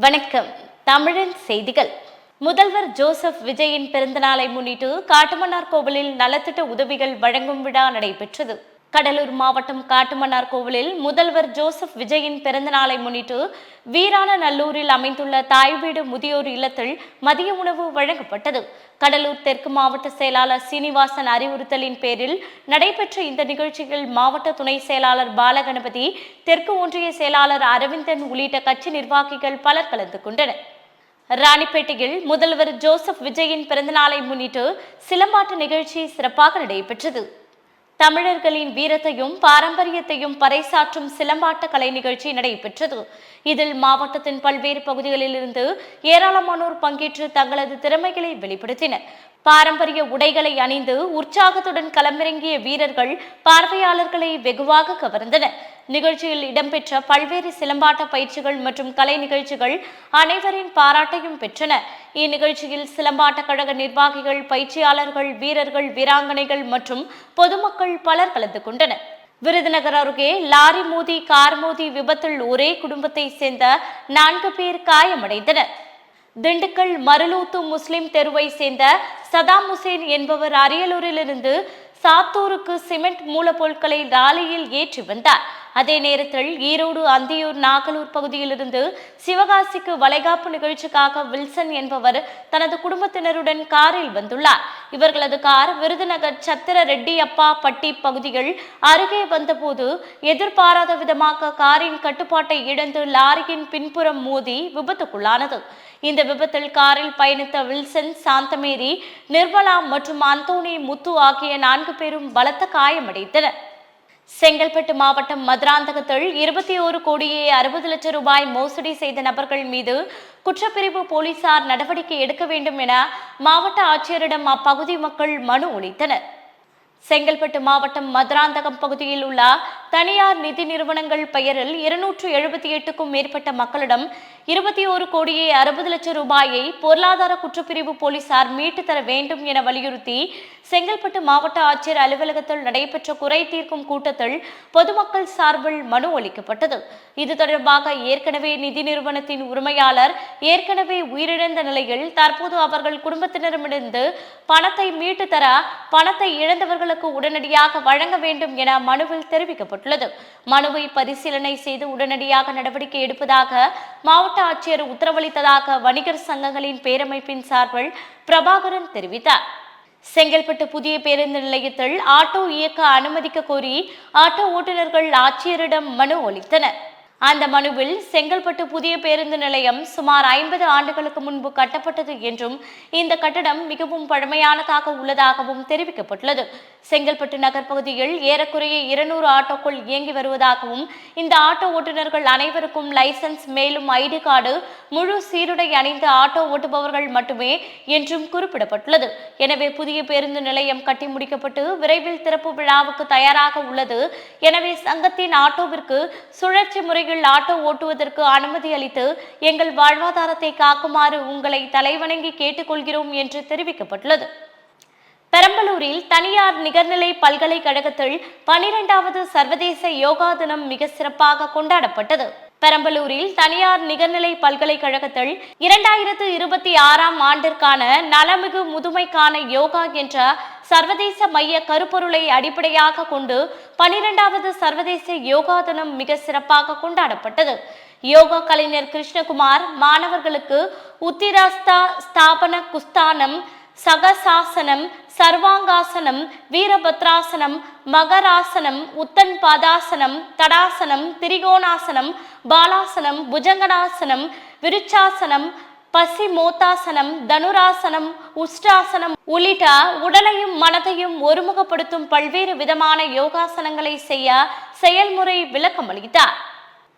வணக்கம். தமிழின் செய்திகள். முதல்வர் ஜோசப் விஜயின் பிறந்தநாளை முன்னிட்டு காட்டுமன்னார் கோவிலில் நலத்திட்ட உதவிகள் வழங்கும் விழா நடைபெற்றது. கடலூர் மாவட்டம் காட்டுமன்னார் கோவிலில் முதல்வர் ஜோசப் விஜயின் பிறந்தநாளை முன்னிட்டு வீராணநல்லூரில் அமைந்துள்ள தாய் வீடு முதியோர் இல்லத்தில் மதிய உணவு வழங்கப்பட்டது. கடலூர் தெற்கு மாவட்ட செயலாளர் சீனிவாசன் அறிவுறுத்தலின் பேரில் நடைபெற்ற இந்த நிகழ்ச்சியில் மாவட்ட துணை செயலாளர் பாலகணபதி, தெற்கு ஒன்றிய செயலாளர் அரவிந்தன் உள்ளிட்ட கட்சி நிர்வாகிகள் பலர் கலந்து கொண்டனர். ராணிப்பேட்டையில் முதல்வர் ஜோசப் விஜயின் பிறந்தநாளை முன்னிட்டு சிலம்பாட்ட நிகழ்ச்சி சிறப்பாக நடைபெற்றது. தமிழர்களின் வீரத்தையும் பாரம்பரியத்தையும் பறைசாற்றும் சிலம்பாட்ட கலை நிகழ்ச்சி நடைபெற்றது. இதில் மாவட்டத்தின் பல்வேறு பகுதிகளிலிருந்து ஏராளமானோர் பங்கேற்று தங்களது திறமைகளை வெளிப்படுத்தினர். பாரம்பரிய உடைகளை அணிந்து உற்சாகத்துடன் களமிறங்கிய வீரர்கள் பார்வையாளர்களை வெகுவாக கவர்ந்தனர். நிகழ்ச்சியில் இடம்பெற்ற பல்வேறு சிலம்பாட்ட பயிற்சிகள் மற்றும் கலை நிகழ்ச்சிகள் அனைவரின் பாராட்டையும் பெற்றன. இந்நிகழ்ச்சியில் சிலம்பாட்ட கழக நிர்வாகிகள், பயிற்சியாளர்கள், வீரர்கள், வீராங்கனைகள் மற்றும் பொதுமக்கள் பலர் கலந்து கொண்டனர். விருதுநகர் அருகே லாரி மோதி கார் மோதி விபத்தில் ஒரே குடும்பத்தை சேர்ந்த 4 பேர் காயமடைந்தனர். திண்டுக்கல் மருளூத்து முஸ்லிம் தெருவை சேர்ந்த சதாம் ஹுசேன் என்பவர் அரியலூரிலிருந்து சாத்தூருக்கு சிமெண்ட் மூலப்பொருட்களை லாரியில் ஏற்றி வந்தார். அதே நேரத்தில் ஈரோடு, அந்தியூர், நாகலூர் பகுதியிலிருந்து சிவகாசிக்கு வளைகாப்பு நிகழ்ச்சிக்காக வில்சன் என்பவர் தனது குடும்பத்தினருடன் காரில் வந்துள்ளார். இவர்களது கார் விருதுநகர் சத்திர ரெட்டியப்பா பட்டி பகுதிகள் அருகே வந்தபோது எதிர்பாராத விதமாக காரின் கட்டுப்பாட்டை இழந்து லாரியின் பின்புறம் மோதி விபத்துக்குள்ளானது. இந்த விபத்தில் காரில் பயணித்த வில்சன், சாந்தமேரி, நிர்மலா மற்றும் அந்தோனி முத்து ஆகிய 4 பேரும் பலத்த காயமடைந்தனர். செங்கல்பட்டு மாவட்டம் மதுராந்தகத்தில் 21 கோடியே 60 லட்சம் ரூபாய் மோசடி செய்த நபர்கள் மீது குற்றப்பிரிவு போலீசார் நடவடிக்கை எடுக்க வேண்டும் என மாவட்ட ஆட்சியரிடம் அப்பகுதி மக்கள் மனு அளித்தனர். செங்கல்பட்டு மாவட்டம் மதுராந்தகம் பகுதியில் உள்ள தனியார் நிதி நிறுவனங்கள் பெயரில் 278க்கும் மேற்பட்ட மக்களிடம் 21 கோடியே 60 லட்சம் ரூபாயை பொருளாதார குற்றப்பிரிவு போலீசார் மீட்டு தர வேண்டும் என வலியுறுத்தி செங்கல்பட்டு மாவட்ட ஆட்சியர் அலுவலகத்தில் நடைபெற்ற குறை தீர்க்கும் கூட்டத்தில் பொதுமக்கள் சார்பில் மனு அளிக்கப்பட்டது. இது தொடர்பாக ஏற்கனவே நிதி நிறுவனத்தின் உரிமையாளர் ஏற்கனவே உயிரிழந்த நிலையில் தற்போது அவர்கள் குடும்பத்தினரிடமிருந்து பணத்தை மீட்டு தர பணத்தை இழந்தவர்களுக்கு உடனடியாக வழங்க வேண்டும் என மனுவில் தெரிவிக்கப்பட்டுள்ளது. மனுவை பரிசீலனை செய்து உடனடியாக நடவடிக்கை எடுப்பதாக மாவட்ட ஆட்சியர் உத்தரவளித்ததாக வணிகர் சங்கங்களின் பேரமைப்பின் சார்பில் பிரபாகரன் தெரிவித்தார். செங்கல்பட்டு புதிய பேருந்து நிலையத்தில் ஆட்டோ இயக்க அனுமதிக்க கோரி ஆட்டோ ஓட்டுநர்கள் ஆட்சியரிடம் மனு அளித்தனர். அந்த மனுவில் செங்கல்பட்டு புதிய பேருந்து நிலையம் சுமார் 50 ஆண்டுகளுக்கு முன்பு கட்டப்பட்டது என்றும் இந்த கட்டடம் மிகவும் பழமையானதாக உள்ளதாகவும் தெரிவிக்கப்பட்டுள்ளது. செங்கல்பட்டு நகர் பகுதியில் ஏறக்குறைய 200 ஆட்டோக்கள் இயங்கி வருவதாகவும் இந்த ஆட்டோ ஓட்டுநர்கள் அனைவருக்கும் லைசன்ஸ், மேலும் ஐடி கார்டு, முழு சீருடை அணிந்த ஆட்டோ ஓட்டுபவர்கள் மட்டுமே என்றும் குறிப்பிடப்பட்டுள்ளது. எனவே புதிய பேருந்து நிலையம் கட்டி முடிக்கப்பட்டு விரைவில் திறப்பு விழாவுக்கு தயாராக உள்ளது. எனவே சங்கத்தின் ஆட்டோவிற்கு சுழற்சி முறையில் ஆட்டோ ஓட்டுவதற்கு அனுமதி அளித்து எங்கள் வாழ்வாதாரத்தை காக்குமாறு உங்களை தலைவணங்கி கேட்டுக்கொள்கிறோம் என்று தெரிவிக்கப்பட்டுள்ளது. பெரம்பலூரில் தனியார் நிகர்நிலை பல்கலைக்கழகத்தில் 12வது சர்வதேச யோகா தினம் மிக சிறப்பாக கொண்டாடப்பட்டது. பெரம்பலூரில் தனியார் நிகர்நிலை பல்கலைக்கழகத்தில் 2026ஆம் ஆண்டிற்கான நலமிகு முதுமைக்கான யோகா என்ற சர்வதேச மைய கருப்பொருளை அடிப்படையாக கொண்டு 12வது சர்வதேச யோகா தினம் மிக சிறப்பாக கொண்டாடப்பட்டது. யோகா கலைஞர் கிருஷ்ணகுமார் மாணவர்களுக்கு உத்திராஸ்தா, ஸ்தாபன குஸ்தானம், சகசாசனம், சர்வாங்காசனம், வீரபத்ராசனம், மகராசனம், உத்தன் பாதாசனம், தடாசனம், திரிகோணாசனம், பாலாசனம், புஜங்கனாசனம், விருச்சாசனம், பசிமோத்தாசனம், தனுராசனம், உஷ்டாசனம் உள்ளிட்ட உடலையும் மனதையும் ஒருமுகப்படுத்தும் பல்வேறு விதமான யோகாசனங்களை செய்ய செயல்முறை விளக்கம் அளித்தார்.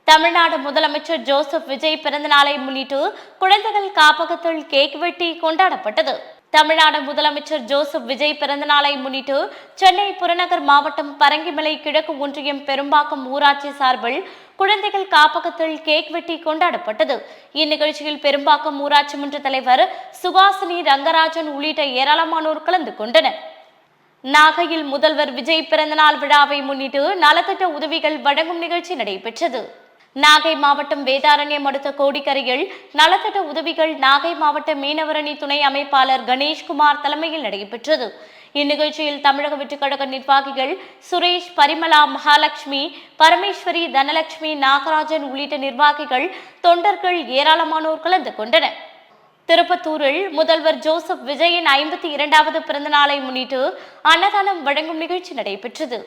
தமிழ்நாடு முதலமைச்சர் ஜோசப் விஜய் பிறந்தநாளை முன்னிட்டு குழந்தைகள் காப்பகத்தில் கேக் வெட்டி கொண்டாடப்பட்டது. தமிழ்நாடு முதலமைச்சர் ஜோசப் விஜய் பிறந்தநாளை முன்னிட்டு சென்னை புறநகர் மாவட்டம் பரங்கிமலை கிழக்கு ஒன்றியம் பெரும்பாக்கம் ஊராட்சி சார்பில் குழந்தைகள் காப்பகத்தில் கேக் வெட்டி கொண்டாடப்பட்டது. இந்நிகழ்ச்சியில் பெரும்பாக்கம் ஊராட்சி மன்ற தலைவர் சுகாசினி ரங்கராஜன் உள்ளிட்ட ஏராளமானோர் கலந்து கொண்டனர். நாகையில் முதல்வர் விஜய் பிறந்தநாள் விழாவை முன்னிட்டு நலத்திட்ட உதவிகள் வழங்கும் நிகழ்ச்சி நடைபெற்றது. நாகை மாவட்டம் வேதாரண்யம் அடுத்த கோடிக்கரையில் நலத்திட்ட உதவிகள் நாகை மாவட்ட மீனவரணி துணை அமைப்பாளர் கணேஷ்குமார் தலைமையில் நடைபெற்றது. இந்நிகழ்ச்சியில் தமிழக வெற்றிக்கழக நிர்வாகிகள் சுரேஷ், பரிமலா, மகாலட்சுமி, பரமேஸ்வரி, தனலட்சுமி, நாகராஜன் உள்ளிட்ட நிர்வாகிகள், தொண்டர்கள் ஏராளமானோர் கலந்து கொண்டனர். திருப்பத்தூரில் முதல்வர் ஜோசப் விஜயின் 52வது பிறந்த நாளை முன்னிட்டு அன்னதானம் வழங்கும் நிகழ்ச்சி நடைபெற்றது.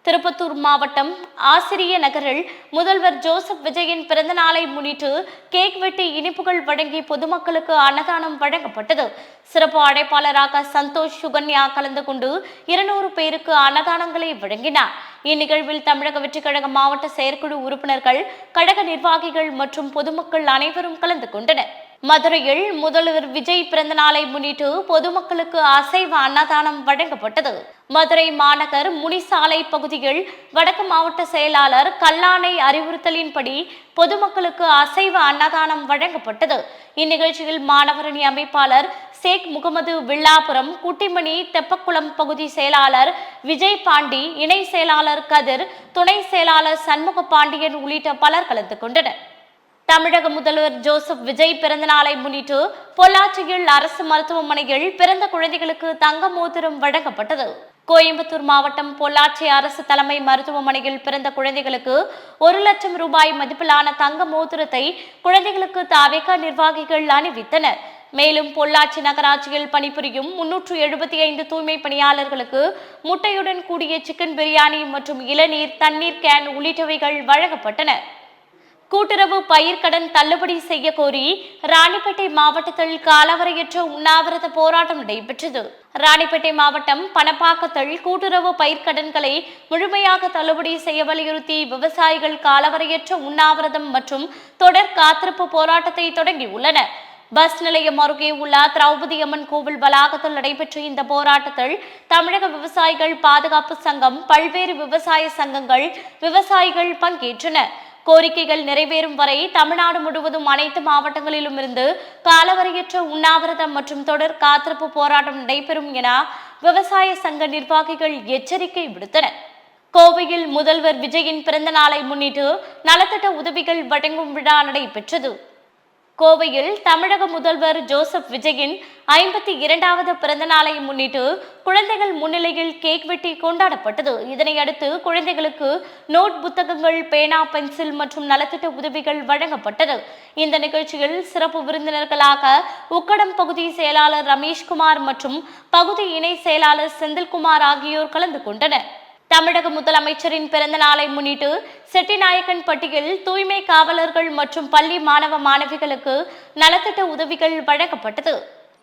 திருப்பத்தூர் மாவட்டம் ஆசிரிய நகரில் முதல்வர் ஜோசப் விஜயின் பிறந்த நாளை முன்னிட்டு கேக் வெட்டி இனிப்புகள் வழங்கி பொதுமக்களுக்கு அன்னதானம் வழங்கப்பட்டது. சிறப்பு அழைப்பாளராக சந்தோஷ் சுகன்யா கலந்து கொண்டு 200 பேருக்கு அன்னதானங்களை வழங்கினார். இந்நிகழ்வில் தமிழக வெற்றிக்கழக மாவட்ட செயற்குழு உறுப்பினர்கள், கழக நிர்வாகிகள் மற்றும் பொதுமக்கள் அனைவரும் கலந்து கொண்டனர். மதுரையில் முதல்வர் விஜய் பிறந்த நாளை முன்னிட்டு பொதுமக்களுக்கு அசைவ அன்னதானம் வழங்கப்பட்டது. மதுரை மாநகர் முனிசாலை பகுதியில் வடக்கு மாவட்ட செயலாளர் கல்லானை அறிவுறுத்தலின்படி பொதுமக்களுக்கு அசைவ அன்னதானம் வழங்கப்பட்டது. இந்நிகழ்ச்சியில் மாணவரணி அமைப்பாளர் சேக் முகமது, வில்லாபுரம், குட்டிமணி, தெப்பக்குளம் பகுதி செயலாளர் விஜய் பாண்டி, இணை செயலாளர் கதிர், துணை செயலாளர் சண்முக பாண்டியன் உள்ளிட்ட பலர் கலந்து கொண்டனர். தமிழக முதல்வர் ஜோசப் விஜய் பிறந்த நாளை முன்னிட்டு பொள்ளாச்சியில் அரசு மருத்துவமனையில் பிறந்த குழந்தைகளுக்கு தங்க மோதிரம் வழங்கப்பட்டது. கோயம்புத்தூர் மாவட்டம் பொள்ளாச்சி அரசு தலைமை மருத்துவமனையில் பிறந்த குழந்தைகளுக்கு 1 லட்சம் ரூபாய் மதிப்பிலான தங்க மோதிரத்தை குழந்தைகளுக்கு தவேக நிர்வாகிகள் அணிவித்தனர். மேலும் பொள்ளாச்சி நகராட்சியில் பணிபுரியும் 375 தூய்மை பணியாளர்களுக்கு முட்டையுடன் கூடிய சிக்கன் பிரியாணி மற்றும் இளநீர், தண்ணீர் கேன் உள்ளிட்டவைகள் வழங்கப்பட்டன. கூட்டுறவு பயிர்க்கடன் தள்ளுபடி செய்ய கோரி ராணிப்பேட்டை மாவட்டத்தில் காலவரையற்ற உண்ணாவிரத போராட்டம் நடைபெற்றது. ராணிப்பேட்டை மாவட்டம் பணப்பாக்கத்தில் கூட்டுறவு பயிர்க்கடன்களை முழுமையாக தள்ளுபடி செய்ய வலியுறுத்தி விவசாயிகள் காலவரையற்ற உண்ணாவிரதம் மற்றும் தொடர் காத்திருப்பு போராட்டத்தை தொடங்கியுள்ளனர். பஸ் நிலையம் அருகே உள்ள திரௌபதி அம்மன் கோவில் வளாகத்தில் நடைபெற்ற இந்த போராட்டத்தில் தமிழக விவசாயிகள் பாதுகாப்பு சங்கம், பல்வேறு விவசாய சங்கங்கள், விவசாயிகள் பங்கேற்றனர். கோரிக்கைகள் நிறைவேறும் வரை தமிழ்நாடு முழுவதும் அனைத்து மாவட்டங்களிலும் இருந்து காலவரையற்ற உண்ணாவிரதம் மற்றும் தொடர் காத்திருப்பு போராட்டம் நடைபெறும் என விவசாய சங்க நிர்வாகிகள் எச்சரிக்கை விடுத்தனர். கோவையில் முதல்வர் விஜயின் பிறந்த நாளை முன்னிட்டு நலத்திட்ட உதவிகள் வழங்கும் விழா நடைபெற்றது. கோவையில் தமிழக முதல்வர் ஜோசப் விஜயின் 52வது பிறந்த நாளை முன்னிட்டு குழந்தைகள் முன்னிலையில் கேக் வெட்டி கொண்டாடப்பட்டது. இதனையடுத்து குழந்தைகளுக்கு நோட் புத்தகங்கள், பேனா, பென்சில் மற்றும் நலத்திட்ட உதவிகள் வழங்கப்பட்டது. இந்த நிகழ்ச்சியில் சிறப்பு விருந்தினர்களாக உக்கடம் பகுதி செயலாளர் ரமேஷ்குமார் மற்றும் பகுதி இணை செயலாளர் செந்தில்குமார் ஆகியோர் கலந்து கொண்டனர். தமிழக முதலமைச்சரின் பிறந்த நாளை முன்னிட்டு செட்டிநாயக்கன்பட்டியில் தூய்மை காவலர்கள் மற்றும் பள்ளி மாணவ மாணவிகளுக்கு நலத்திட்ட உதவிகள் வழங்கப்பட்டது.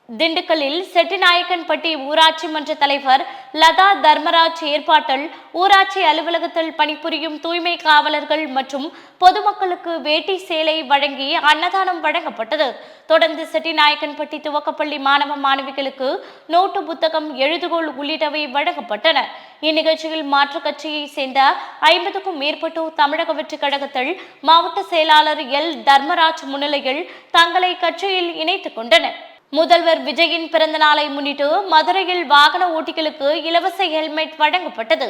திண்டுக்கல்லில் செட்டிநாயக்கன்பட்டி ஊராட்சி மன்ற தலைவர் லதா தர்மராஜ் ஏற்பாட்டில் ஊராட்சி அலுவலகத்தில் பணிபுரியும் தூய்மை காவலர்கள் மற்றும் பொதுமக்களுக்கு வேட்டி சேலை வழங்கி அன்னதானம் வழங்கப்பட்டது. தொடர்ந்து செட்டிநாயக்கன்பட்டி துவக்கப்பள்ளி மாணவ மாணவிகளுக்கு நோட்டு புத்தகம், எழுதுகோள் உள்ளிட்டவை வழங்கப்பட்டன. இந்நிகழ்ச்சியில் மாற்றுக் கட்சியை சேர்ந்த 50க்கும் மேற்பட்டோர் தமிழக வெற்றி கழகத்தில் மாவட்ட செயலாளர் எல் தர்மராஜ் முன்னிலையில் தங்களை கட்சியில் இணைத்துக் கொண்டனர். முதல்வர் விஜயின் பிறந்த நாளை முன்னிட்டு மதுரையில் வாகன ஓட்டிகளுக்கு இலவச ஹெல்மெட் வழங்கப்பட்டது.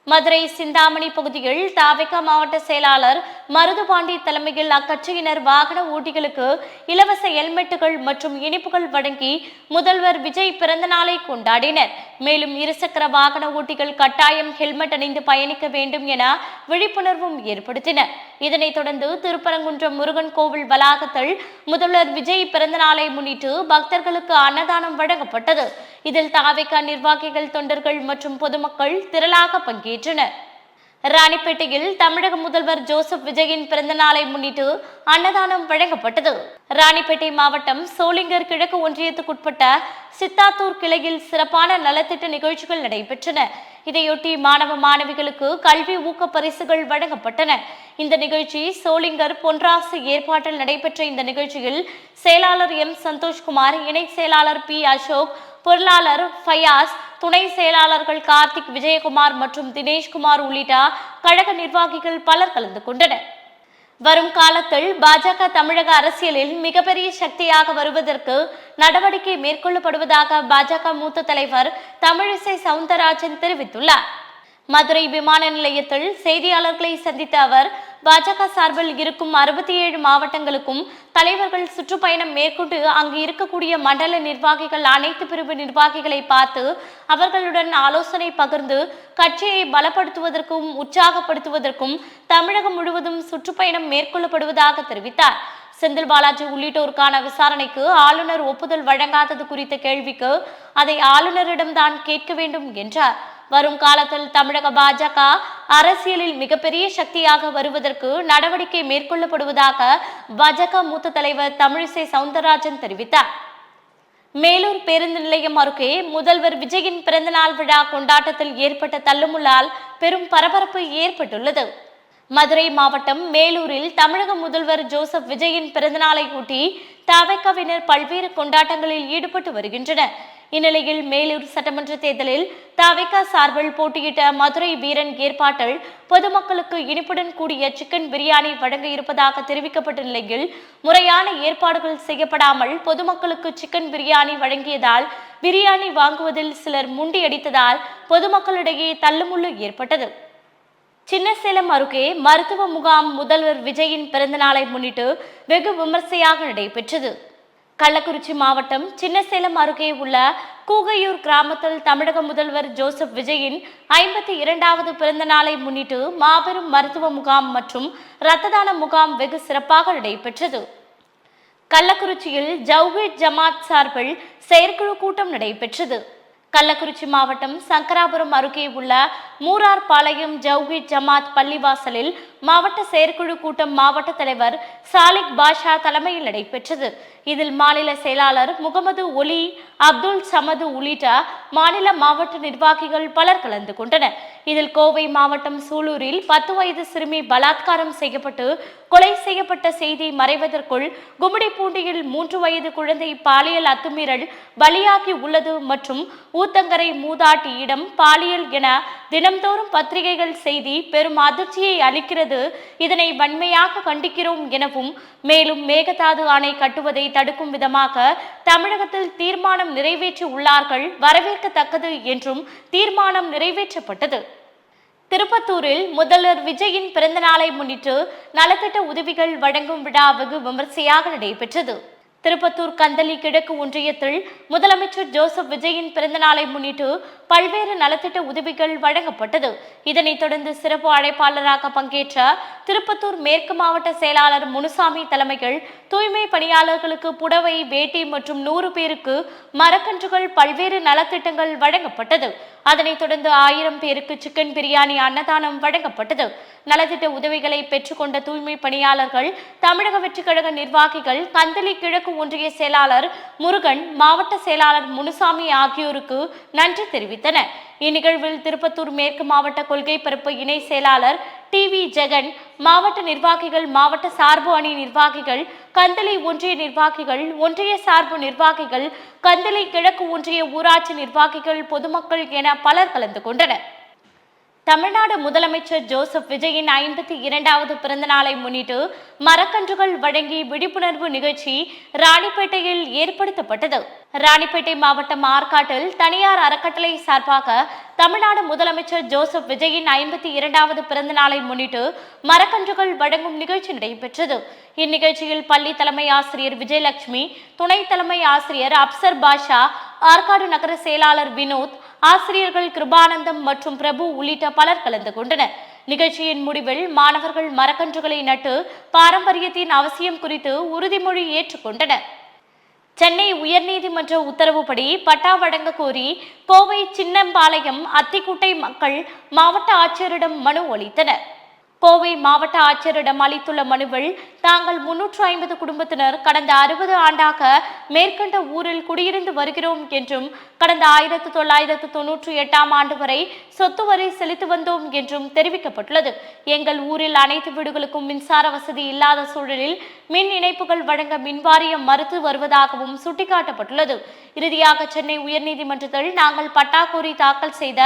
மதுரை சிந்தாமணி பகுதியில் தவேக மாவட்ட செயலாளர் மருதுபாண்டி தலைமையில் அக்கட்சியினர் வாகன ஓட்டிகளுக்கு இலவச ஹெல்மெட்டுகள் மற்றும் இனிப்புகள் வழங்கி முதல்வர் விஜய் பிறந்த நாளை கொண்டாடினர். மேலும் இருசக்கர வாகன ஓட்டிகள் கட்டாயம் ஹெல்மெட் அணிந்து பயணிக்க வேண்டும் என விழிப்புணர்வும் ஏற்படுத்தினர். இதனைத் தொடர்ந்து திருப்பரங்குன்றம் முருகன் கோவில் வளாகத்தில் முதல்வர் விஜய் பிறந்த நாளை முன்னிட்டு பக்தர்களுக்கு அன்னதானம் வழங்கப்பட்டது. இதில் தவேக நிர்வாகிகள், தொண்டர்கள் மற்றும் பொதுமக்கள் திரளாக பங்கேற்றனர். ராணிப்பேட்டையில் தமிழக முதல்வர் ஜோசப் விஜயின் பிறந்த நாளை முன்னிட்டு அன்னதானம் வழங்கப்பட்டது. ராணிப்பேட்டை மாவட்டம் சோளிங்கர் கிழக்கு ஒன்றியத்துக்குட்பட்ட சித்தாத்தூர் கிளையில் சிறப்பான நலத்திட்ட நிகழ்ச்சிகள் நடைபெற்றன. இதையொட்டி மாணவ மாணவிகளுக்கு கல்வி ஊக்க பரிசுகள் வழங்கப்பட்டன. இந்த நிகழ்ச்சி சோளிங்கர் பொன்ராசு ஏற்பாட்டில் நடைபெற்ற இந்த நிகழ்ச்சியில் செயலாளர் எம் சந்தோஷ்குமார், இணை செயலாளர் பி அசோக், பொருளாளர் ஃபயாஸ், துணை செயலாளர்கள் கார்த்திக், விஜயகுமார் மற்றும் தினேஷ்குமார் உள்ளிட்ட கழக நிர்வாகிகள் பலர் கலந்து கொண்டனர். வரும் காலத்தில் பாஜக தமிழக அரசியலில் மிகப்பெரிய சக்தியாக வருவதற்கு நடவடிக்கை மேற்கொள்ளப்படுவதாக பாஜக மூத்த தலைவர் தமிழிசை சவுந்தரராஜன் தெரிவித்துள்ளார். மதுரை விமான நிலையத்தில் செய்தியாளர்களை சந்தித்த அவர், பாஜக சார்பில் இருக்கும் 67 மாவட்டங்களுக்கும் தலைவர்கள் சுற்றுப்பயணம் மேற்கொண்டு அங்கு இருக்கக்கூடிய மண்டல நிர்வாகிகள் அனைத்து பிரிவு நிர்வாகிகளை பார்த்து அவர்களுடன் ஆலோசனை பகிர்ந்து கட்சியை பலப்படுத்துவதற்கும் உற்சாகப்படுத்துவதற்கும் தமிழகம் முழுவதும் சுற்றுப்பயணம் மேற்கொள்ளப்படுவதாக தெரிவித்தார். செந்தில் பாலாஜி உள்ளிட்டோருக்கான விசாரணைக்கு ஆளுநர் ஒப்புதல் வழங்காதது குறித்த கேள்விக்கு அதை ஆளுநரிடம்தான் கேட்க வேண்டும் என்றார். வரும் காலத்தில் தமிழக பாஜக அரசியலில் மிகப்பெரிய சக்தியாக வருவதற்கு நடவடிக்கை மேற்கொள்ளப்படுவதாக பாஜக மூத்த தலைவர் தமிழிசை சவுந்தரராஜன் தெரிவித்தார். மேலூர் பேருந்து நிலையம் அருகே முதல்வர் விஜயின் பிறந்தநாள் விழா கொண்டாட்டத்தில் ஏற்பட்ட தள்ளுமுள்ளால் பெரும் பரபரப்பு ஏற்பட்டுள்ளது. மதுரை மாவட்டம் மேலூரில் தமிழக முதல்வர் ஜோசப் விஜயின் பிறந்தநாளை ஒட்டி தவிகவினர் பல்வேறு கொண்டாட்டங்களில் ஈடுபட்டு வருகின்றனர். இந்நிலையில் மேலூர் சட்டமன்ற தேர்தலில் தவிக சார்பில் போட்டியிட்ட மதுரை வீரன் ஏற்பாட்டில் பொதுமக்களுக்கு இனிப்புடன் கூடிய சிக்கன் பிரியாணி வழங்க இருப்பதாக தெரிவிக்கப்பட்ட நிலையில் முறையான ஏற்பாடுகள் செய்யப்படாமல் பொதுமக்களுக்கு சிக்கன் பிரியாணி வழங்கியதால் பிரியாணி வாங்குவதில் சிலர் முண்டியடித்ததால் பொதுமக்களிடையே தள்ளுமுள்ளு ஏற்பட்டது. சின்னசேலம் அருகே மருத்துவ முகாம் முதல்வர் விஜயின் பிறந்தநாளை முன்னிட்டு வெகு விமர்சையாக நடைபெற்றது. கள்ளக்குறிச்சி மாவட்டம் சின்னசேலம் அருகே உள்ள கூகையூர் கிராமத்தில் தமிழக முதல்வர் ஜோசப் விஜயின் 52வது பிறந்த நாளை முன்னிட்டு மாபெரும் மருத்துவ முகாம் மற்றும் இரத்த தான முகாம் வெகு சிறப்பாக நடைபெற்றது. கள்ளக்குறிச்சியில் ஜவ்ஹீத் ஜமாத் சார்பில் செயற்குழு கூட்டம் நடைபெற்றது. கள்ளக்குறிச்சி மாவட்டம் சங்கராபுரம் அருகே உள்ள மூரார்பாளையம் ஜவ்ஹீத் ஜமாத் பள்ளிவாசலில் மாவட்ட செயற்குழு கூட்டம் மாவட்ட தலைவர் சாலிக் பாஷா தலைமையில் நடைபெற்றது. இதில் மாநில செயலாளர் முகமது ஒலி, அப்துல் சமது உள்ளிட்ட மாநில மாவட்ட நிர்வாகிகள் பலர் கலந்து கொண்டனர். இதில் கோவை மாவட்டம் சூலூரில் 10 வயது சிறுமி பலாத்காரம் செய்யப்பட்டு கொலை செய்யப்பட்ட செய்தி மறைவதற்குள் கும்மிடிப்பூண்டியில் 3 வயது குழந்தை பாலியல் அத்துமீறல் பலியாகி உள்ளது மற்றும் ஊத்தங்கரை மூதாட்டியிடம் பாலியல் என தினம்தோறும் பத்திரிகைகள் செய்தி பெரும் அதிர்ச்சியை அளிக்கிறது. இதனை வன்மையாக கண்டிக்கிறோம் எனவும் மேலும் மேகதாது அணை கட்டுவதை தடுக்கும் விதமாக தமிழகத்தில் தீர்மானம் நிறைவேற்றி உள்ளார்கள், வரவேற்கத்தக்கது என்றும் தீர்மானம் நிறைவேற்றப்பட்டது. திருப்பத்தூரில் முதல்வர் விஜயின் பிறந்த நாளை முன்னிட்டு நலத்திட்ட உதவிகள் வழங்கும் விழா வெகு விமர்சையாக நடைபெற்றது. திருப்பத்தூர் கந்தளி கிழக்கு ஒன்றியத்தில் முதலமைச்சர் ஜோசப் விஜயின் பிறந்த நாளை முன்னிட்டு பல்வேறு நலத்திட்ட உதவிகள் வழங்கப்பட்டது. இதனைத் தொடர்ந்து சிறப்பு அழைப்பாளராக பங்கேற்ற திருப்பத்தூர் மேற்கு மாவட்ட செயலாளர் முனுசாமி தலைமையில் தூய்மை பணியாளர்களுக்கு புடவை, வேட்டி மற்றும் 100 பேருக்கு மரக்கன்றுகள் பல்வேறு நலத்திட்டங்கள் வழங்கப்பட்டது. அதனைத் தொடர்ந்து 1000 பேருக்கு சிக்கன் பிரியாணி அன்னதானம் வழங்கப்பட்டது. நலத்திட்ட உதவிகளை பெற்றுக்கொண்ட தூய்மை பணியாளர்கள், தமிழக வெற்றி கழக நிர்வாகிகள், கந்தளி கிழக்கு ஒன்றிய செயலாளர் முருகன், மாவட்ட செயலாளர் முனுசாமி ஆகியோருக்கு நன்றி தெரிவித்தனர். இந்நிகழ்வில் திருப்பத்தூர் மேற்கு மாவட்ட கொள்கை பரப்பு இணை செயலாளர் TV ஜெகன், மாவட்ட நிர்வாகிகள், மாவட்ட சார்பு அணி நிர்வாகிகள், கந்தளி ஒன்றிய நிர்வாகிகள், ஒன்றிய சார்பு நிர்வாகிகள், கந்தளி கிழக்கு ஒன்றிய ஊராட்சி நிர்வாகிகள், பொதுமக்கள் என பலர் கலந்து கொண்டனர். தமிழ்நாடு முதலமைச்சர் ஜோசப் விஜயின் 52வது பிறந்த நாளை முன்னிட்டு மரக்கன்றுகள் வழங்கி விழிப்புணர்வு நிகழ்ச்சி ராணிப்பேட்டையில் ஏற்படுத்தப்பட்டது. ராணிப்பேட்டை மாவட்டம் ஆற்காட்டில் தனியார் அறக்கட்டளை சார்பாக தமிழ்நாடு முதலமைச்சர் ஜோசப் விஜயின் 52வது பிறந்த நாளை முன்னிட்டு மரக்கன்றுகள் வழங்கும் நிகழ்ச்சி நடைபெற்றது. இந்நிகழ்ச்சியில் பள்ளி தலைமை ஆசிரியர் விஜயலட்சுமி, துணை தலைமை ஆசிரியர் அப்சர் பாஷா, ஆற்காடு நகர செயலாளர் வினோத், ஆசிரியர்கள் கிருபானந்தம் மற்றும் பிரபு உள்ளிட்ட பலர் கலந்து கொண்டனர். நிகழ்ச்சியின் முடிவில் மாணவர்கள் மரக்கன்றுகளை நட்டு பாரம்பரியத்தின் அவசியம் குறித்து உறுதிமொழி ஏற்றுக்கொண்டனர். சென்னை உயர்நீதிமன்ற உத்தரவுப்படி பட்டா வழங்க கோரி கோவை சின்னம்பாளையம் அத்திக்குட்டை மக்கள் மாவட்ட ஆட்சியரிடம் மனு அளித்தனர். கோவை மாவட்ட ஆட்சியரிடம் அளித்துள்ள மனுவில் தாங்கள் 350 குடும்பத்தினர் கடந்த 60 ஆண்டாக மேற்கண்ட ஊரில் குடியிருந்து வருகிறோம் என்றும் கடந்த 1998ஆம் ஆண்டு வரை சொத்து வரி செலுத்தி வந்தோம் என்றும் தெரிவிக்கப்பட்டுள்ளது. எங்கள் ஊரில் அனைத்து வீடுகளுக்கும் மின்சார வசதி இல்லாத சூழலில் மின் இணைப்புகள் வழங்க மின்வாரியம் மறுத்து வருவதாகவும் சுட்டிக்காட்டப்பட்டுள்ளது. இறுதியாக சென்னை உயர்நீதிமன்றத்தில் நாங்கள் பட்டா கோரி தாக்கல் செய்த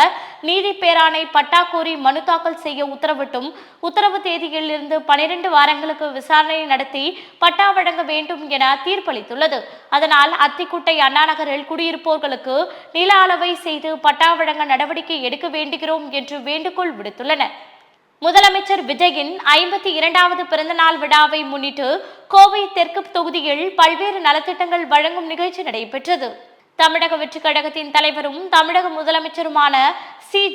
நீதி பேராணை பட்டா கோரி மனு தாக்கல் செய்ய உத்தரவிட்டும் உத்தரவு தேதியில் இருந்து 12 வாரங்களுக்கு விசாரணை நடத்தி பட்டா வழங்க வேண்டும் என தீர்ப்பளித்துள்ளது. அதனால் அத்திக்குட்டை அண்ணா நகரில் குடியிருப்போர்களுக்கு நில அளவை செய்து பட்டா வழங்க நடவடிக்கை எடுக்க வேண்டுகிறோம் என்று வேண்டுகோள் விடுத்துள்ளனர். முதலமைச்சர் விஜயின் 52வது பிறந்தநாள் விழாவை முன்னிட்டு கோவை தெற்கு தொகுதியில் பல்வேறு நலத்திட்டங்கள் வழங்கும் நிகழ்ச்சி நடைபெற்றது. தமிழக வெற்றிக் கழகத்தின் தலைவரும் தமிழக முதலமைச்சருமான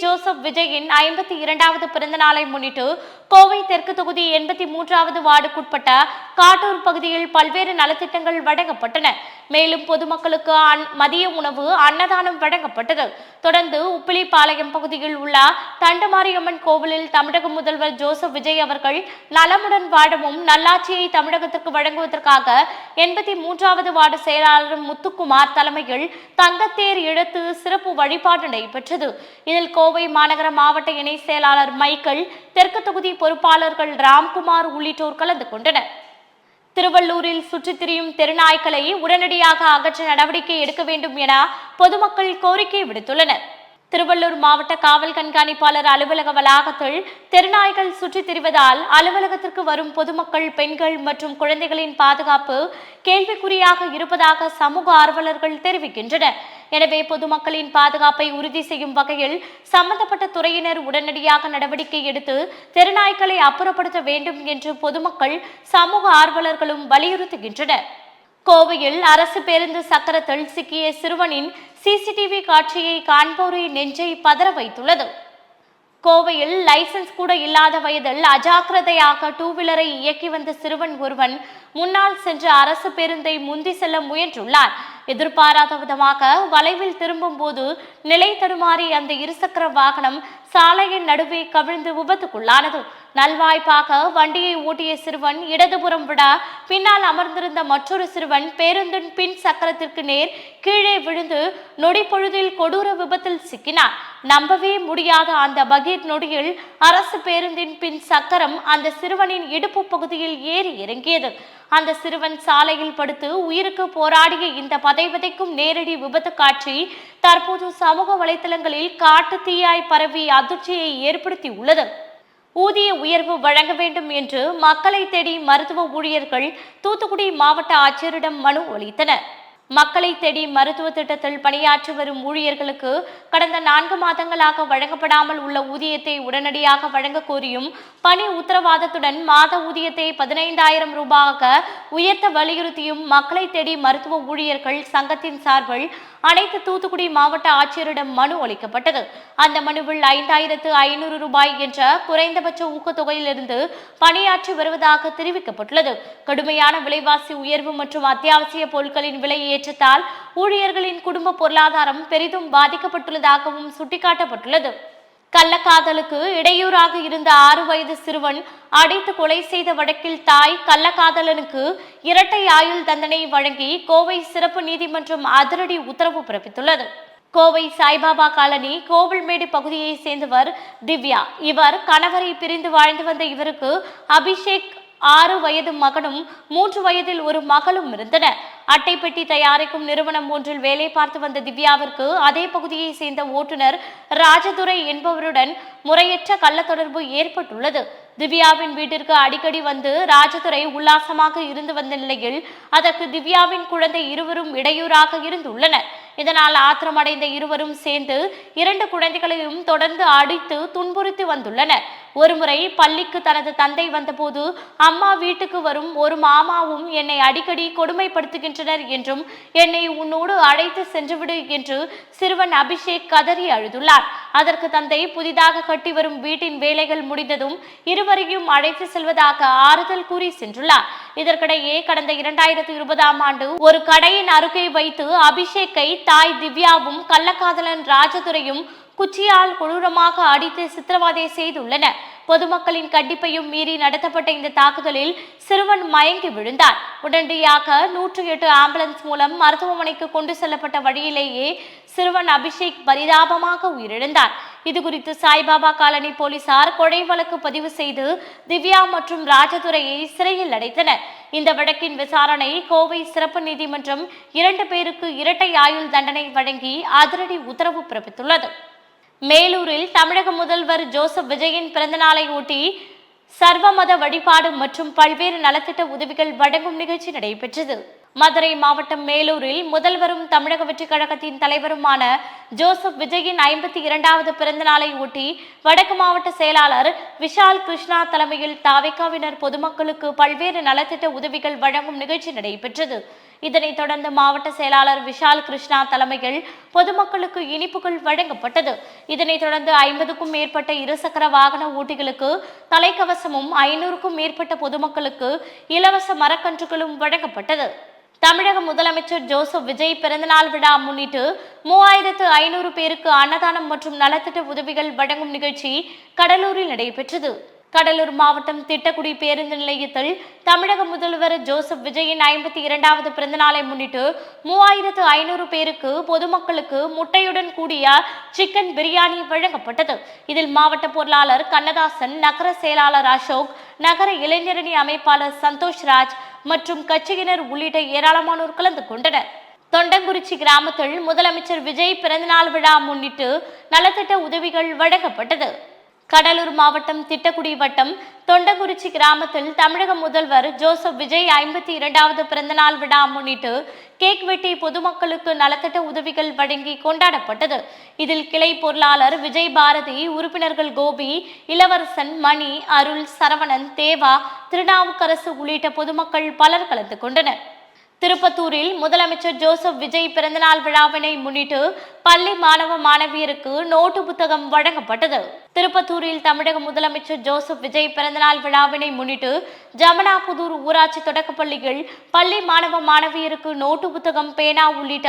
ஜோசப் விஜயின் 52வது பிறந்த நாளை முன்னிட்டு கோவை தெற்கு தொகுதி 83வது வார்டுக்குட்பட்ட காட்டூர் பகுதியில் பல்வேறு நலத்திட்டங்கள் வழங்கப்பட்டன. மேலும் பொதுமக்களுக்கு மதிய உணவு அன்னதானம் வழங்கப்பட்டது. தொடர்ந்து உப்பிலிப்பாளையம் பகுதியில் உள்ள தண்டமாரியம்மன் கோவிலில் தமிழக முதல்வர் ஜோசப் விஜய் அவர்கள் நலமுடன் வாழவும் நல்லாட்சியை தமிழகத்திற்கு வழங்குவதற்காக 83வது வார்டு செயலாளர் முத்துக்குமார் தலைமையில் தங்கத்தேர் இழுத்து சிறப்பு வழிபாடு நடைபெற்றது. இதில் கோவை மாநகர மாவட்ட இணை செயலாளர் மைக்கேல், தெற்கு தொகுதி பொறுப்பாளர்கள் ராம்குமார் உள்ளிட்டோர் கலந்து கொண்டனர். திருவள்ளூரில் சுற்றித் திரியும் தெருநாய்களை உடனடியாக அகற்ற நடவடிக்கை எடுக்க வேண்டும் என பொதுமக்கள் கோரிக்கை விடுத்துள்ளனர். திருவள்ளூர் மாவட்ட காவல் கண்காணிப்பாளர் அலுவலக வளாகத்தில் தெருநாய்கள் சுற்றித் திரிவதால் அலுவலகத்திற்கு வரும் பொதுமக்கள், பெண்கள் மற்றும் குழந்தைகளின் பாதுகாப்பு கேள்விக்குறியாக இருப்பதாக சமூக ஆர்வலர்கள் தெரிவிக்கின்றனர். எனவே பொதுமக்களின் பாதுகாப்பை உறுதி செய்யும் வகையில் சம்பந்தப்பட்ட துறையினர் உடனடியாக நடவடிக்கை எடுத்து தெருநாய்களை அப்புறப்படுத்த வேண்டும் என்று பொதுமக்கள், சமூக ஆர்வலர்களும் வலியுறுத்துகின்றனர். கோவையில் அரசு பேருந்து சக்கரத்தில் சிக்கிய சிறுவனின் சிசிடிவி காட்சியை காண்போரின் நெஞ்சை பதற வைத்துள்ளது. கோவையில் லைசன்ஸ் கூட இல்லாத வயதில் அஜாக்கிரதையாக டூவீலரை இயக்கி வந்த சிறுவன் ஒருவன் முன்னால் சென்று அரசு பேருந்தை முந்தி செல்ல முயன்றுள்ளார். எதிர்பாராத விதமாக வளைவில் திரும்பும் போது நிலை தடுமாறி அந்த இருசக்கர வாகனம் சாலையின் நடுவே கவிழ்ந்து விபத்துக்குள்ளானது. நல்வாய்ப்பாக வண்டியை ஓட்டிய சிறுவன் இடதுபுறம் விட பின்னால் அமர்ந்திருந்த மற்றொரு சிறுவன் பேருந்தின் பின் சக்கரத்திற்கு நேர் கீழே விழுந்து நொடி பொழுதில் கொடூர விபத்தில் சிக்கினார். நம்பவே முடியாத அந்த பகீர் நொடியில் அரசு பேருந்தின் பின் சக்கரம் அந்த சிறுவனின் இடுப்பு பகுதியில் ஏறி இறங்கியது. அந்த சிறுவன் சாலையில் படுத்து உயிருக்கு போராடிய இந்த பதைவதைக்கும் நேரடி விபத்து காட்சி தற்போது சமூக வலைதளங்களில் காட்டு தீயாய் பரவி அதிர்ச்சியை ஏற்படுத்தி உள்ளது. ஊதிய உயர்வு வழங்க வேண்டும் என்று மக்களை தேடி மருத்துவ ஊழியர்கள் தூத்துக்குடி மாவட்ட ஆட்சியரிடம் மனு அளித்தனர். மக்களை தேடி மருத்துவ திட்டத்தில் பணியாற்றி வரும் ஊழியர்களுக்கு கடந்த 4 மாதங்களாக வழங்கப்படாமல் உள்ள ஊதியத்தை உடனடியாக வழங்க கோரியும் பணி உத்தரவாதத்துடன் மாத ஊதியத்தை 15,000 ரூபாயாக உயர்த்த வலியுறுத்தியும் மக்களை தேடி மருத்துவ ஊழியர்கள் சங்கத்தின் சார்பில் அனைத்து தூத்துக்குடி மாவட்ட ஆட்சியரிடம் மனு அளிக்கப்பட்டது. அந்த மனுவில் 5,500 ரூபாய் என்ற குறைந்தபட்ச ஊக்கத்தொகையிலிருந்து பணியாற்றி வருவதாக தெரிவிக்கப்பட்டுள்ளது. கடுமையான விலைவாசி உயர்வு மற்றும் அத்தியாவசிய பொருட்களின் விலை ஏற்றத்தால் ஊழியர்களின் குடும்ப பொருளாதாரம் பெரிதும் பாதிக்கப்பட்டுள்ளதாகவும் சுட்டிக்காட்டப்பட்டுள்ளது. கள்ளக்காதலுக்கு இடையூறாக இருந்த 6 வயது சிறுவன் அடித்து கொலை செய்த வழக்கில் தாய் கள்ளக்காதலனுக்கு இரட்டை ஆயுள் தண்டனை வழங்கி கோவை சிறப்பு நீதிமன்றம் அதிரடி உத்தரவு பிறப்பித்துள்ளது. கோவை சாய்பாபா காலனி கோவில்மேடு பகுதியை சேர்ந்தவர் திவ்யா. இவர் கணவரை பிரிந்து வாழ்ந்து வந்த இவருக்கு அபிஷேக் 6 வயது மகனும் 3 வயதில் ஒரு மகளும் இருந்தனர். அட்டைப்பெட்டி தயாரிக்கும் நிறுவனம் ஒன்றில் வேலை பார்த்து வந்த திவ்யாவிற்கு அதே பகுதியை சேர்ந்த ஓட்டுநர் ராஜதுரை என்பவருடன் முறையற்ற கள்ள தொடர்பு ஏற்பட்டுள்ளது. திவ்யாவின் வீட்டிற்கு அடிக்கடி வந்து ராஜதுரை உல்லாசமாக இருந்து வந்த நிலையில் அதற்கு திவ்யாவின் குழந்தை இருவரும் இடையூறாக இருந்துள்ளனர். இதனால் ஆத்திரமடைந்த இருவரும் சேர்ந்து 2 குழந்தைகளையும் தொடர்ந்து அடித்து துன்புறுத்தி வந்துள்ளனர். ஒருமுறை பள்ளிக்கு தனது தந்தை வந்தபோது அம்மா வீட்டுக்கு வரும் ஒரு மாமாவும் என்னை அடிக்கடி கொடுமைப்படுத்துகின்றனர் என்றும் என்னை உன்னோடு அழைத்து சென்றுவிடு என்று சிறுவன் அபிஷேக் கதறி அழுதுள்ளார். அதற்கு தந்தை புதிதாக கட்டி வரும் வீட்டின் வேலைகள் முடிந்ததும் இருவரையும் அழைத்து செல்வதாக ஆறுதல் கூறி சென்றுள்ளார். இதற்கிடையே கடந்த 2020ஆம் ஆண்டு ஒரு கடையின் அருகே வைத்து அபிஷேக்கை தாய் திவ்யாவும் கள்ளக்காதலன் ராஜதுரையும் குச்சியால் கொடூரமாக அடித்து சித்திரவதை செய்துள்ளனர். பொதுமக்களின் கண்டிப்பையும் மீறி நடத்தப்பட்ட இந்த தாக்குதலில் சிறுவன் மயங்கி விழுந்தார். உடனடியாக 108 ஆம்புலன்ஸ் மூலம் மருத்துவமனைக்கு கொண்டு செல்லப்பட்ட வழியிலேயே சிறுவன் அபிஷேக் பரிதாபமாக உயிரிழந்தார். இதுகுறித்து சாய்பாபா காலனி போலீசார் கொலை வழக்கு பதிவு செய்து திவ்யா மற்றும் ராஜதுரையை சிறையில் அடைத்தனர். இந்த வழக்கின் விசாரணை கோவை சிறப்பு நீதிமன்றம் 2 பேருக்கு இரட்டை ஆயுள் தண்டனை வழங்கி அதிரடி உத்தரவு பிறப்பித்துள்ளது. மேலூரில் தமிழக முதல்வர் ஜோசப் விஜயின் பிறந்தநாளை ஒட்டி சர்வமத வழிபாடு மற்றும் பல்வேறு நலத்திட்ட உதவிகள் வழங்கும் நிகழ்ச்சி நடைபெற்றது. மதுரை மாவட்டம் மேலூரில் முதல்வரும் தமிழக வெற்றிக் கழகத்தின் தலைவருமான ஜோசப் விஜயின் 52வது பிறந்த நாளை ஒட்டி வடக்கு மாவட்ட செயலாளர் விஷால் கிருஷ்ணா தலைமையில் தாவேகாவினர் பொதுமக்களுக்கு பல்வேறு நலத்திட்ட உதவிகள் வழங்கும் நிகழ்ச்சி நடைபெற்றது. இதனைத் தொடர்ந்து மாவட்ட செயலாளர் விஷால் கிருஷ்ணா தலைமையில் பொதுமக்களுக்கு இனிப்புகள் வழங்கப்பட்டது. இதனைத் தொடர்ந்து 50க்கும் மேற்பட்ட இருசக்கர வாகன ஓட்டிகளுக்கு தலைக்கவசமும் 500க்கும் மேற்பட்ட பொதுமக்களுக்கு இலவச மரக்கன்றுகளும் வழங்கப்பட்டது. தமிழக முதலமைச்சர் ஜோசப் விஜய் பிறந்தநாள் விழா முன்னிட்டு 3500 பேருக்கு அன்னதானம் மற்றும் நலத்திட்ட உதவிகள் வழங்கும் நிகழ்ச்சி கடலூரில் நடைபெற்றது. கடலூர் மாவட்டம் திட்டக்குடி பேருந்து நிலையத்தில் தமிழக முதல்வர் ஜோசப் விஜயின் 52வது பிறந்தநாளை முன்னிட்டு 3500 பேருக்கு பொதுமக்களுக்கு முட்டையுடன் கூடிய சிக்கன் பிரியாணி வழங்கப்பட்டது. இதில் மாவட்ட பொருளாளர் கண்ணதாசன், நகர செயலாளர் அசோக், நகர இளைஞரணி அமைப்பாளர் சந்தோஷ்ராஜ் மற்றும் கட்சியினர் உள்ளிட்ட ஏராளமானோர் கலந்து கொண்டனர். தொண்டங்குறிச்சி கிராமத்தில் முதலமைச்சர் விஜய் பிறந்தநாள் விழா முன்னிட்டு நலத்திட்ட உதவிகள் வழங்கப்பட்டது. கடலூர் மாவட்டம் திட்டக்குடி வட்டம் தொண்டங்குறிச்சி கிராமத்தில் தமிழக முதல்வர் ஜோசப் விஜய் 52வது பிறந்தநாள் விழா முன்னிட்டு கேக் வெட்டி பொதுமக்களுக்கு நலத்திட்ட உதவிகள் வழங்கி கொண்டாடப்பட்டது. இதில் கிளை பொருளாளர் விஜய் பாரதி, உறுப்பினர்கள் கோபி, இளவரசன், மணி, அருள், சரவணன், தேவா, திருநாவுக்கரசு உள்ளிட்ட பொதுமக்கள் பலர் கலந்து கொண்டனர். திருப்பத்தூரில் முதலமைச்சர் ஜோசப் விஜய் பிறந்தநாள் விழாவினை முன்னிட்டு பள்ளி மாணவ மாணவியருக்கு நோட்டு புத்தகம் வழங்கப்பட்டது. திருப்பத்தூரில் தமிழக முதலமைச்சர் ஜோசப் விஜய் பிறந்தநாள் விழாவினை முன்னிட்டு ஜமனாபுதூர் ஊராட்சி தொடக்கப்பள்ளியில் பள்ளி மாணவ மாணவியருக்கு நோட்டு புத்தகம், பேனா உள்ளிட்ட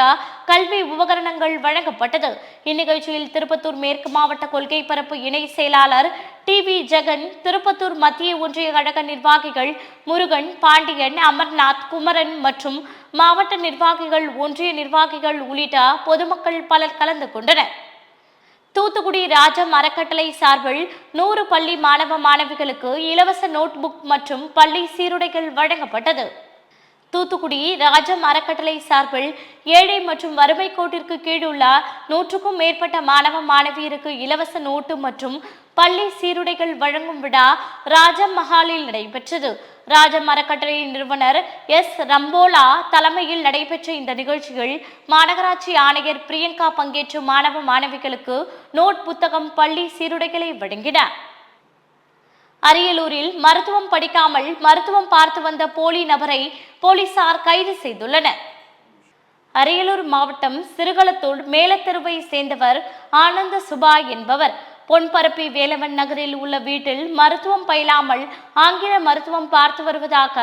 கல்வி உபகரணங்கள் வழங்கப்பட்டது. இந்நிகழ்ச்சியில் திருப்பத்தூர் மேற்கு மாவட்ட கொள்கை பரப்பு இணை செயலாளர் டிவி ஜெகன், திருப்பத்தூர் மத்திய ஒன்றிய கழக நிர்வாகிகள் முருகன், பாண்டியன், அமர்நாத், குமரன் மற்றும் மாவட்ட நிர்வாகிகள், ஒன்றிய நிர்வாகிகள் உள்ளிட்ட பொதுமக்கள் பலர் கலந்து கொண்டனர். தூத்துக்குடி ராஜம் அறக்கட்டளை சார்பில் 100 பள்ளி மாணவ மாணவிகளுக்கு இலவச நோட்புக் மற்றும் பள்ளி சீருடைகள் வழங்கப்பட்டது. தூத்துக்குடி ராஜம் அறக்கட்டளை சார்பில் ஏழை மற்றும் வறுமை கோட்டிற்கு கீழுள்ள 100க்கும் மேற்பட்ட மாணவ மாணவியருக்கு இலவச நோட்டு மற்றும் பள்ளி சீருடைகள் வழங்கும் விழா ராஜம் மஹாலில் நடைபெற்றது. ராஜம் அறக்கட்டளை நிறுவனர் எஸ். ரம்போலா தலைமையில் நடைபெற்ற இந்த நிகழ்ச்சியில் மாநகராட்சி ஆணையர் பிரியங்கா பங்கேற்று மாணவ மாணவிகளுக்கு நோட் புத்தகம், பள்ளி சீருடைகளை வழங்கினார். அரியலூரில் மருத்துவம் படிக்காமல் மருத்துவம் பார்த்து வந்த போலி நபரை போலீசார் கைது செய்துள்ளனர். அரியலூர் மாவட்டம் சிறுகளத்தூர் மேலத்தெருவை சேர்ந்தவர் ஆனந்த சுபா என்பவர் பொன்பரப்பி வேலவன் நகரில் உள்ள வீட்டில் மருத்துவம் பயிலாமல் ஆங்கில மருத்துவம் பார்த்து வருவதாக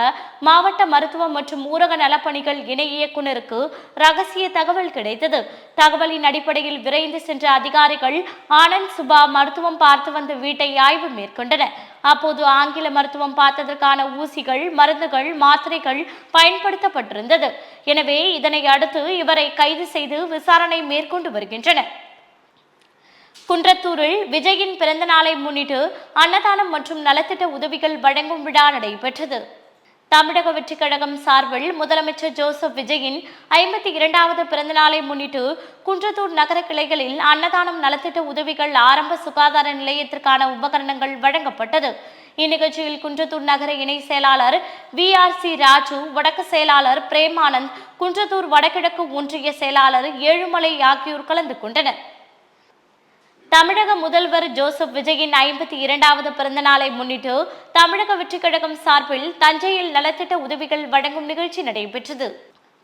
மாவட்ட மருத்துவம் மற்றும் ஊரக நலப்பணிகள் இணை இயக்குநருக்கு ரகசிய தகவல் கிடைத்தது. தகவலின் அடிப்படையில் விரைந்து சென்ற அதிகாரிகள் ஆனந்த் சுபா மருத்துவம் பார்த்து வந்த வீட்டை ஆய்வு மேற்கொண்டனர். அப்போது ஆங்கில மருத்துவம் பார்த்ததற்கான ஊசிகள், மருந்துகள், மாத்திரைகள் பயன்படுத்தப்பட்டிருந்தது. எனவே இதனை அடுத்து இவரை கைது செய்து விசாரணை மேற்கொண்டு வருகின்றனர். குன்றத்தூரில் விஜயின் பிறந்த நாளை முன்னிட்டு அன்னதானம் மற்றும் நலத்திட்ட உதவிகள் வழங்கும் விழா நடைபெற்றது. தமிழக வெற்றிக் கழகம் சார்பில் முதலமைச்சர் ஜோசப் விஜயின் 52வது பிறந்த நாளை முன்னிட்டு குன்றத்தூர் நகர கிளைகளில் அன்னதானம், நலத்திட்ட உதவிகள், ஆரம்ப சுகாதார நிலையத்திற்கான உபகரணங்கள் வழங்கப்பட்டது. இந்நிகழ்ச்சியில் குன்றத்தூர் நகர இணை செயலாளர் VRC ராஜு, வடக்கு செயலாளர் பிரேமானந்த், குன்றத்தூர் வடகிழக்கு ஒன்றிய செயலாளர் ஏழுமலை ஆகியோர் கலந்து கொண்டனர். தமிழக முதல்வர் ஜோசப் விஜயின் 52வது பிறந்த நாளை முன்னிட்டு தமிழக வெற்றிக் கழகம் சார்பில் தஞ்சையில் நலத்திட்ட உதவிகள் வழங்கும் நிகழ்ச்சி நடைபெற்றது.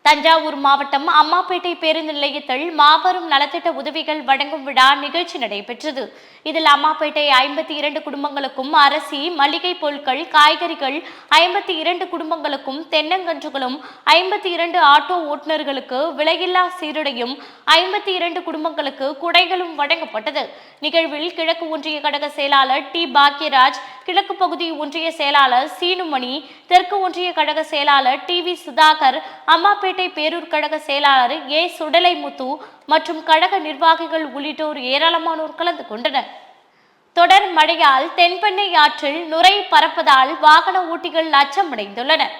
தஞ்சாவூர் மாவட்டம் அம்மாப்பேட்டை பேருந்து நிலையத்தில் மாபெரும் நலத்திட்ட உதவிகள் வழங்கும் விழா நிகழ்ச்சி நடைபெற்றது. இதில் அம்மாப்பேட்டை 52 குடும்பங்களுக்கும் அரிசி, மளிகை பொருட்கள், காய்கறிகள், 52 குடும்பங்களுக்கும் தென்னங்கன்றுகளும், 52 ஆட்டோ ஓட்டுநர்களுக்கு விலையில்லா சீருடையும், 52 குடும்பங்களுக்கு குடைகளும் வழங்கப்பட்டது. நிகழ்வில் கிழக்கு ஒன்றிய கழக செயலாளர் டி. பாக்யராஜ், கிழக்கு பகுதி ஒன்றிய செயலாளர் சீனுமணி, தெற்கு ஒன்றிய கழக செயலாளர் TV சுதாகர், அம்மாப்பேட்டை பேரூர் கழக செயலாளர் ஏ. சுடலைமுத்து மற்றும் கழக நிர்வாகிகள் உள்ளிட்டோர் ஏராளமானோர் கலந்து கொண்டனர். தொடர் மழையால் தென்பெண்ணை ஆற்றில் நுரை பரப்பதால் வாகன ஓட்டிகள் அச்சமடைந்துள்ளனர்.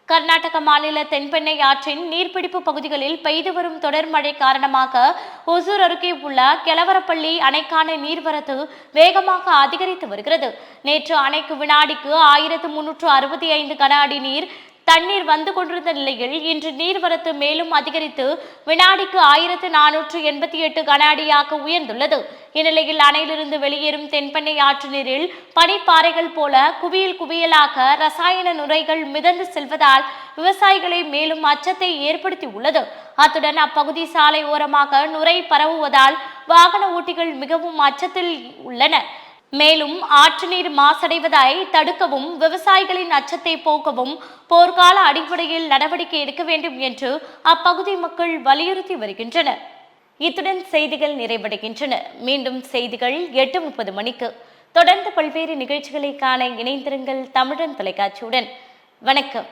கர்நாடக மாநில தென்பெண்ணை ஆற்றின் நீர்பிடிப்பு பகுதிகளில் பெய்து வரும் தொடர் மழை காரணமாக ஒசூர் அருகே உள்ள கெலவரப்பள்ளி அணைக்கான நீர்வரத்து வேகமாக அதிகரித்து வருகிறது. நேற்று அணைக்கு வினாடிக்கு 1365 கன அடி நீர் தண்ணீர் வந்து கொண்டிருந்த நிலையில் இன்று நீர்வரத்து மேலும் அதிகரித்து வினாடிக்கு 1488 கன அடியாக உயர்ந்துள்ளது. இந்நிலையில் அணையிலிருந்து வெளியேறும் தென்பெண்ணை ஆற்று நீரில் பனிப்பாறைகள் போல குவியல் குவியலாக ரசாயன நுரைகள் மிதந்து செல்வதால் விவசாயிகளை மேலும் அச்சத்தை ஏற்படுத்தி உள்ளது. அத்துடன் அப்பகுதி சாலை ஓரமாக நுரை பரவுவதால் வாகன ஓட்டிகள் மிகவும் அச்சத்தில் உள்ளனர். மேலும் ஆற்று நீர் மாசடைவதை தடுக்கவும் விவசாயிகளின் அச்சத்தை போக்கவும் போர்க்கால அடிப்படையில் நடவடிக்கை எடுக்க வேண்டும் என்று அப்பகுதி மக்கள் வலியுறுத்தி வருகின்றனர். இத்துடன் செய்திகள் நிறைவடைகின்றன. மீண்டும் செய்திகள் 8:30 மணிக்கு. தொடர்ந்து பல்வேறு நிகழ்ச்சிகளை காண இணைந்திருங்கள் தமிழன் தொலைக்காட்சியுடன். வணக்கம்.